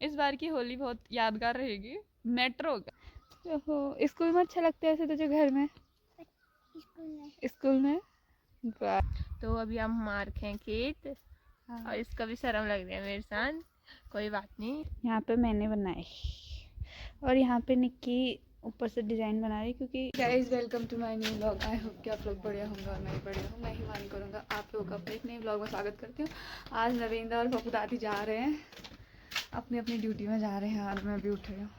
इस बार की होली बहुत यादगार रहेगी। मेट्रो का ओहो, स्कूल में अच्छा लगता है ऐसे तुझे घर में? स्कूल में तो अभी हम मार खें खेत। हाँ। और इसका भी शर्म लग रहा है मेरे साथ। कोई बात नहीं। यहाँ पे मैंने बनाए और यहाँ पे निक्की ऊपर से डिज़ाइन बना रही क्योंकि guys welcome to my new vlog. I hope कि आप लोग बढ़िया होंगे और मैं भी बढ़िया हूँ। मैं हिमानी करूँगा आप लोगों का अपने एक नए व्लॉग में स्वागत करती हूँ। आज नवींद्र और पप्पू दादी जा रहे हैं अपनी अपनी ड्यूटी में जा रहे हैं और मैं भी उठ रही हूँ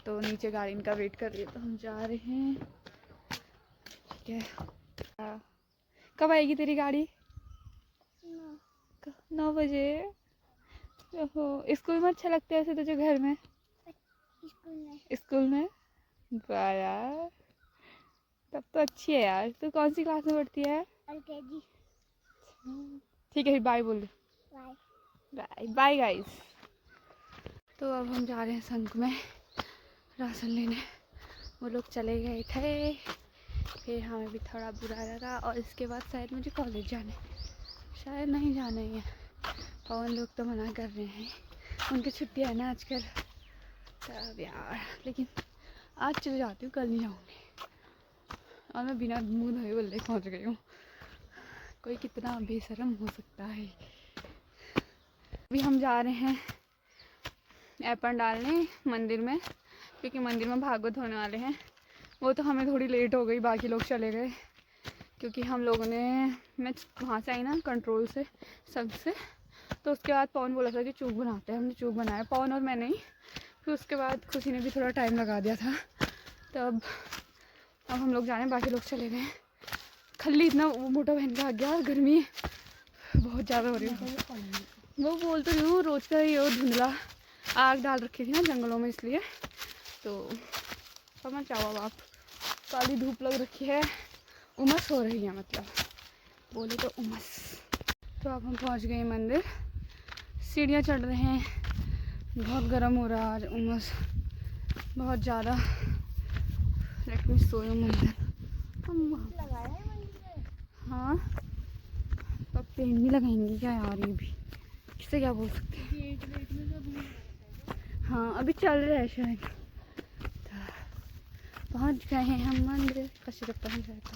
तो नीचे गाड़ी इनका वेट कर रही है तो हम जा रहे हैं। ठीक है, कब आएगी तेरी गाड़ी? 9 बजे। ओहो, स्कूल में अच्छा लगता है ऐसे तुझे घर में? स्कूल में वाह यार, तब तो अच्छी है यार। तू कौन सी क्लास में पढ़ती है? LKG। ठीक है, फिर बाय बोल। Bye bye guys. तो अब हम जा रहे हैं संघ में राशन लेने। वो लोग चले गए थे, फिर हमें भी थोड़ा बुरा लगा और इसके बाद शायद मुझे कॉलेज जाने, शायद नहीं जाना ही है। पवन लोग तो मना कर रहे हैं, उनकी छुट्टी है ना आजकल। तब यार, लेकिन आज चले जाती हूँ, कल नहीं जाऊँगी। और मैं बिना मुँह धोए बल्ले पहुँच गई हूँ। कोई कितना बेशरम हो सकता है। अभी हम जा रहे हैं एपन डालने मंदिर में, क्योंकि मंदिर में भागवत होने वाले हैं। वो तो हमें थोड़ी लेट हो गई, बाकी लोग चले गए क्योंकि हम लोगों ने, मैं वहाँ से आई ना कंट्रोल से सब से, तो उसके बाद पवन बोला था कि चूक बनाते हैं। हमने चूक बनाया, पवन और मैंने ही। फिर उसके बाद खुशी ने भी थोड़ा टाइम लगा दिया था। तब अब हम लोग जाने, बाकी लोग चले गए। खल्ली इतना मोटा पहन के आ गया और गर्मी बहुत ज़्यादा हो रही है। वो बोल तो रही हूँ, रोज़ का ये धुंधला आग डाल रखी थी ना जंगलों में, इसलिए तो समझ जाओ अब आप। काली धूप लग रखी है, उमस हो रही है, मतलब बोले तो उमस। तो अब हम पहुंच गए मंदिर, सीढ़ियाँ चढ़ रहे हैं। बहुत गर्म हो रहा है आज, उमस बहुत ज़्यादा। लेट मी शो यू मंदिर। हम हाँ, अब पेड़ नहीं लगाएंगे क्या यार? ये भी किसे क्या बोल सकते हैं। हाँ, अभी चल रहा है शायद। पहुंच गए हैं हम मंदिर। कशी तक पहुंच गए तो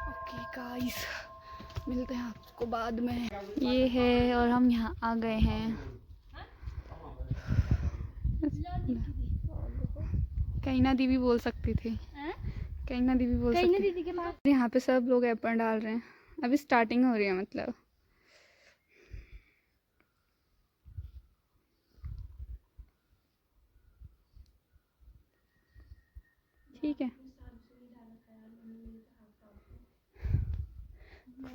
ओके गाइस, मिलते हैं आपको बाद में। ये है और हम यहाँ आ गए हैं। कहीना दीदी बोल सकती थी, कहीना दीदी बोल सकती दीदी के पास। यहाँ पे सब लोग एप्पल डाल रहे हैं, अभी स्टार्टिंग हो रही है मतलब। ठीक है,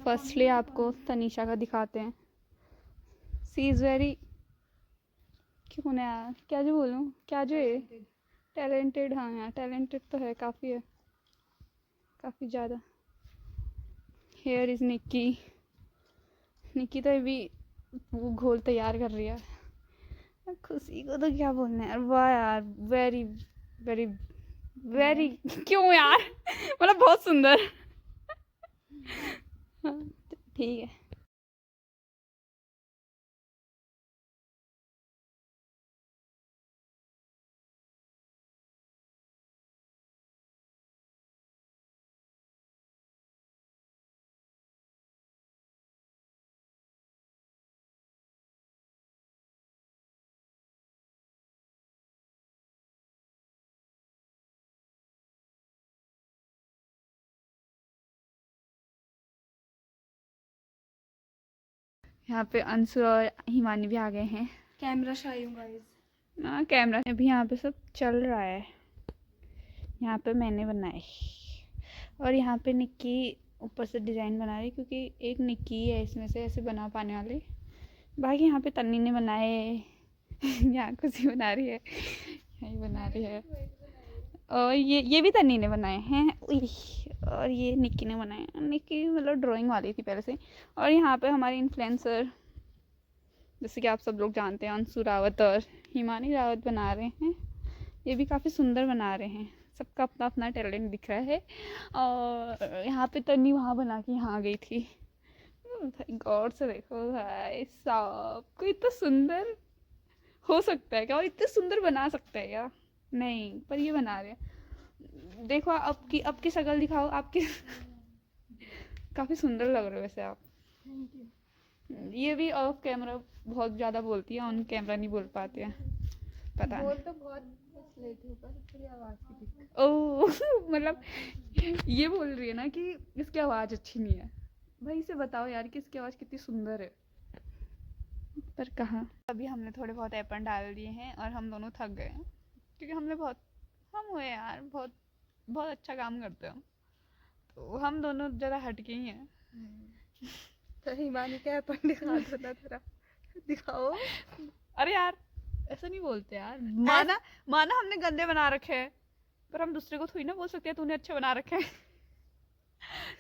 फर्स्टली आपको तनीषा का दिखाते हैं। सी इज़ वेरी, क्यों ना यार, क्या जो बोलूँ, क्या जो है, टैलेंटेड। हाँ यार, टैलेंटेड तो है, काफ़ी है, काफ़ी ज़्यादा। Here is Nikki. निक्की तो अभी वो घोल तैयार कर रही है। खुशी को तो क्या बोलना है यार, वाह यार, वेरी वेरी वेरी क्यों यार मतलब बहुत सुंदर। हाँ, ठीक है। यहाँ पे अंशु और हिमानी भी आ गए हैं। कैमरा शाई हूँ गाइस। हाँ, कैमरा भी यहाँ पे सब चल रहा है। यहाँ पे मैंने बनाए और यहाँ पे निक्की ऊपर से डिज़ाइन बना रही, क्योंकि एक निक्की है इसमें से ऐसे बना पाने वाली। बाकी यहाँ पे तन्नी ने बनाए। यहाँ खुशी बना रही है, यही बना रही है। और ये भी तन्नी ने बनाए हैं। और ये निक्की ने बनाए। निक्की मतलब ड्राइंग वाली थी पहले से। और यहाँ पे हमारे इन्फ्लुएंसर, जैसे कि आप सब लोग जानते हैं, अंशु रावत और हिमानी रावत बना रहे हैं। ये भी काफ़ी सुंदर बना रहे हैं, सबका अपना अपना टैलेंट दिख रहा है। और यहाँ पे तन्नी वहाँ बना के यहाँ गई थी। भाई गौर से देखो भाई साहब, कोई इतना सुंदर हो सकता है क्या, और इतने सुंदर बना सकता है क्या? नहीं, पर ये बना रहे हैं। देखो आपकी शक्ल दिखाओ, आपकी काफी सुंदर लग रहे हो वैसे आप। ये भी ऑफ कैमरा बहुत ज्यादा बोलती है, ऑन कैमरा नहीं बोल पाते हैं, पता नहीं। बोल तो बहुत लेती हूँ पर थोड़ी आवाज की दिक्कत। ओह मतलब ये बोल रही है ना कि इसकी आवाज अच्छी नहीं है। भाई इसे बताओ यार कि इसकी आवाज कितनी सुंदर है, पर कहाँ। अभी हमने थोड़े बहुत एपन डाल दिए हैं और हम दोनों थक गए हैं, क्योंकि हम हुए यार बहुत बहुत अच्छा काम करते हो, तो हम दोनों ज़रा हटके ही हैं। तो हिमानी का अपन दिखा दो ना थोड़ा, दिखाओ। अरे यार ऐसा नहीं बोलते यार, माना हमने गंदे बना रखे हैं, पर हम दूसरे को थोड़ी ना बोल सकते हैं तूने अच्छे बना रखे हैं।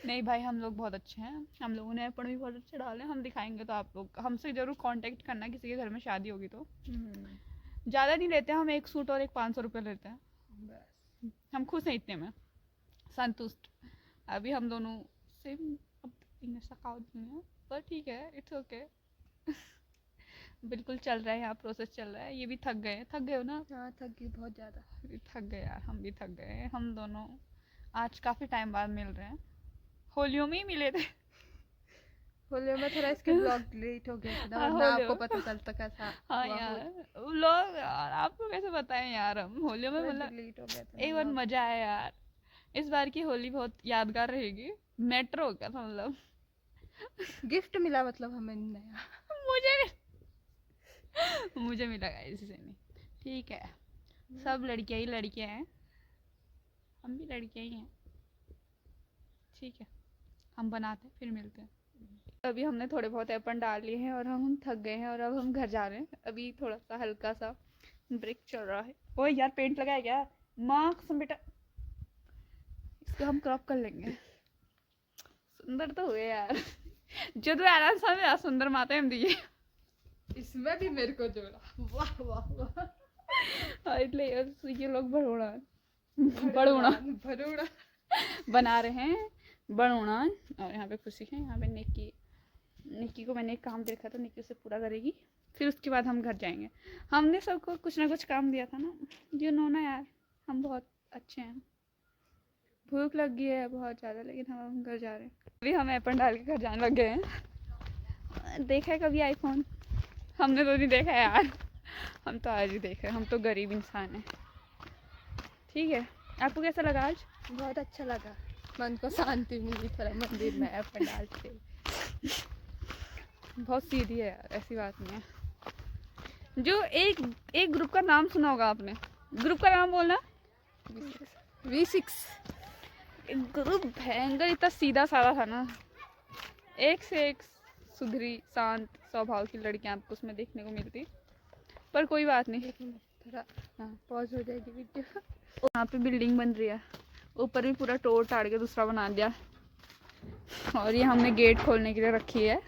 नहीं भाई हम लोग बहुत अच्छे हैं, हम लोगों ने एपन भी बहुत अच्छे डाले, हम दिखाएंगे तो आप लोग हमसे ज़रूर कांटेक्ट करना, किसी के घर में शादी होगी तो। ज़्यादा नहीं लेते हम, एक सूट और एक 500 रुपये लेते हैं बस, हम खुश हैं इतने में, संतुष्ट। अभी हम दोनों सेम पर ठीक है, इट्स ओके। बिल्कुल चल रहा है यहाँ, प्रोसेस चल रहा है। ये भी थक गए हो ना? हाँ थक गई बहुत ज़्यादा। थक गए यार, हम भी थक गए। हम दोनों आज काफ़ी टाइम बाद मिल रहे हैं, होलियों में ही मिले थे। होलियों में थोड़ा इसके ब्लॉग डिलीट हो गया था ना, हाँ, वरना आपको पता चलता कैसा हाँ हुआ यार हो। लोग यार, आपको कैसे बताएं यार, हम होलियों में थोड़ा मतलब डिलीट हो गया था एक ना बार मजा आया यार। इस बार की होली बहुत यादगार रहेगी। मेट्रो हो गया था मतलब। गिफ्ट मिला मतलब हमें नया। मुझे मिला इसी से नहीं, ठीक है। सब लड़कियां ही लड़कियां हैं, हम भी लड़कियां ही हैं, ठीक है। हम बनाते हैं फिर मिलते हैं। अभी हमने थोड़े बहुत एपन डाल लिए हैं और हम थक गए हैं, और अब हम घर जा रहे हैं। अभी थोड़ा सा हल्का सा ब्रेक चल रहा है। ओए यार पेंट लगाया क्या? माँ कसम बेटा, इसको हम क्रॉप कर लेंगे। सुंदर तो हुए यार। जो तो आराम से हमें सुंदर माता हम दिए, इसमें भी मेरे को जोड़ा, वाह वाह वाह। इसलिए ये लोग बड़ोड़ा भरूड़ा बना रहे हैं, बड़ोड़ा। और यहाँ पे खुशी है, यहाँ पे निक्की को मैंने एक काम देखा था, निक्की उसे पूरा करेगी, फिर उसके बाद हम घर जाएंगे। हमने सबको कुछ ना कुछ काम दिया था ना, यू नो ना यार, हम बहुत अच्छे हैं। भूख लग गई है बहुत ज़्यादा, लेकिन हम घर जा रहे हैं। अभी हम एपन डाल के घर जाने लग गए हैं। देखा है कभी आईफोन? हमने तो नहीं देखा यार, हम तो आज ही देख रहे हैं, हम तो गरीब इंसान हैं, ठीक है। आपको कैसा लगा आज? बहुत अच्छा लगा, मन को शांति मिली थोड़ा मंदिर में अपन डाल के। बहुत सीधी है यार, ऐसी बात नहीं है। जो एक ग्रुप का नाम सुना होगा आपने, ग्रुप का नाम बोलना। V6 ग्रुप भयंकर इतना सीधा साधा था ना, एक से एक सुधरी शांत स्वभाव की लड़कियां आपको उसमें देखने को मिलती, पर कोई बात नहीं। थोड़ा हाँ पॉज हो जाएगी वीडियो। यहाँ पे बिल्डिंग बन रही है, ऊपर भी पूरा तोड़ ताड़ के दूसरा बना दिया, और ये हमने गेट खोलने के लिए रखी है।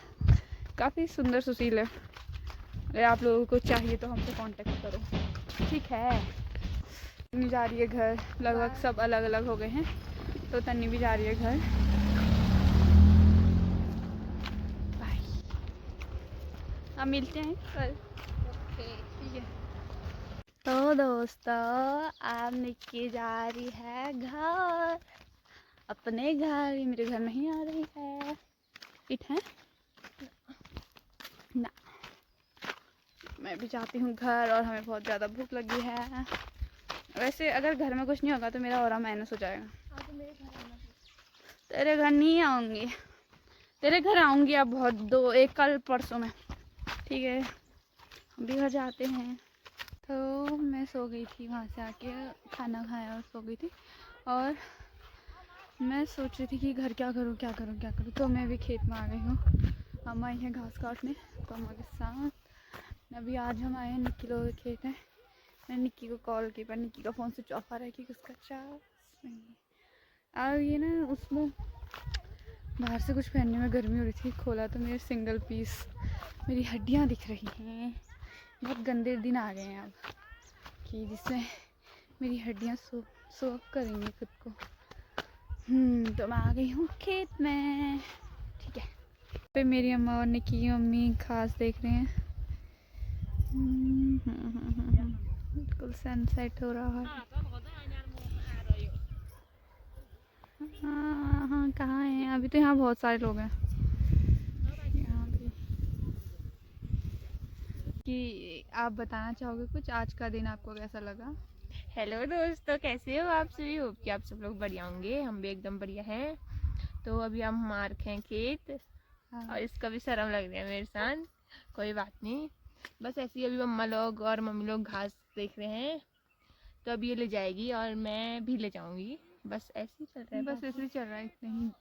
काफ़ी सुंदर सुशील है, अगर आप लोगों को चाहिए तो हमसे कांटेक्ट करो, ठीक है। तन्नी जा रही है घर, लगभग सब अलग अलग हो गए हैं, तो तन्नी भी जा रही है घर। बाय, हम मिलते हैं कल, ठीक है। तो दोस्तों अब निक्की जा रही है घर, अपने घर। ये मेरे घर नहीं आ रही है, इट है ना। मैं भी जाती हूँ घर, और हमें बहुत ज़्यादा भूख लगी है। वैसे अगर घर में कुछ नहीं होगा तो मेरा और माइनस हो जाएगा। तेरे घर नहीं आऊँगी, तेरे घर आऊँगी अब बहुत एक कल परसों में, ठीक है। हम भी घर जाते हैं। तो मैं सो गई थी, वहाँ से आके खाना खाया और सो गई थी, और मैं सोच रही थी कि घर क्या करूँ क्या करूँ क्या करूँ। तो मैं भी खेत में आ गई हूँ, हम आई हैं घास काटने तो अम्मा के साथ। अभी आज हम आए हैं, निक्की लोग के खेत हैं। मैंने निक्की को कॉल की, पर निक्की का फ़ोन स्विच ऑफ आ रहा है कि उसका चार्ज नहीं है। और ये ना उसमें बाहर से कुछ पहनने में गर्मी हो रही थी, खोला तो मेरे सिंगल पीस मेरी हड्डियाँ दिख रही हैं। बहुत गंदे दिन आ गए हैं अब कि जिसमें मेरी हड्डियाँ शो अप करेंगे खुद को। तो मैं आ गई हूँ खेत में। ठीक है, पे मेरी अम्मा और निक्की की मम्मी घास देख रहे हैं। बिल्कुल सनसेट हो रहा है। हाँ, कहाँ हैं अभी? तो यहाँ बहुत सारे लोग हैं यहाँ पे। कि आप बताना चाहोगे कुछ, आज का दिन आपको कैसा लगा? हेलो दोस्तों, कैसे हो आप सभी? होप कि आप सब लोग बढ़िया होंगे। हम भी एकदम बढ़िया हैं। तो अभी हम मार हैं खेत। हाँ। और इसका भी शर्म लग रहा है मेरे साथ। कोई बात नहीं, बस ऐसे ही अभी मम्मा लोग और मम्मी लोग घास देख रहे हैं, तो अभी ये ले जाएगी और मैं भी ले जाऊंगी। बस ऐसे ही चल रहा है, बस ऐसे ही चल रहा है, इतनी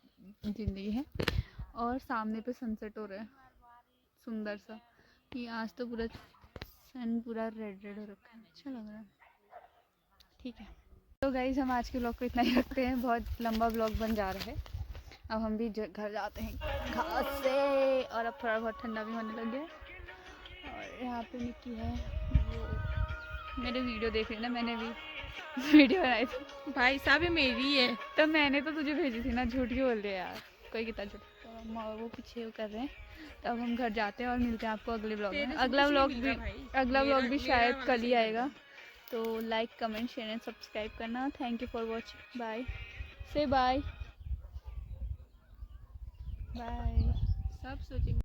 ही जिंदगी है। और सामने पे सनसेट हो रहा है सुंदर सा। ये आज तो पूरा सन पूरा रेड रेड हो रखा है, अच्छा लग रहा है। ठीक है, तो गाइज हम आज के ब्लॉग को इतना ही रखते हैं, बहुत लंबा ब्लॉग बन जा रहा है। अब हम भी घर जाते हैं घास से, और अब थोड़ा बहुत ठंडा भी होने लग गया है। और यहाँ पे निक्की है, वो मेरे वीडियो देख रही है ना, मैंने भी वीडियो बनाई थी। भाई साहब ये मेरी है। तो मैंने तो तुझे भेजी थी ना, झूठ क्यों बोल रहे यार, कोई कितना झूठ। तो अम्मा वो पीछे वो कर रहे हैं। तो अब हम घर जाते हैं और मिलते हैं आपको अगले ब्लॉग में। अगला ब्लॉग भी शायद कल ही आएगा। तो like comment share and subscribe करना। Thank you for watching. Bye, say bye bye. सब सोचेंगे।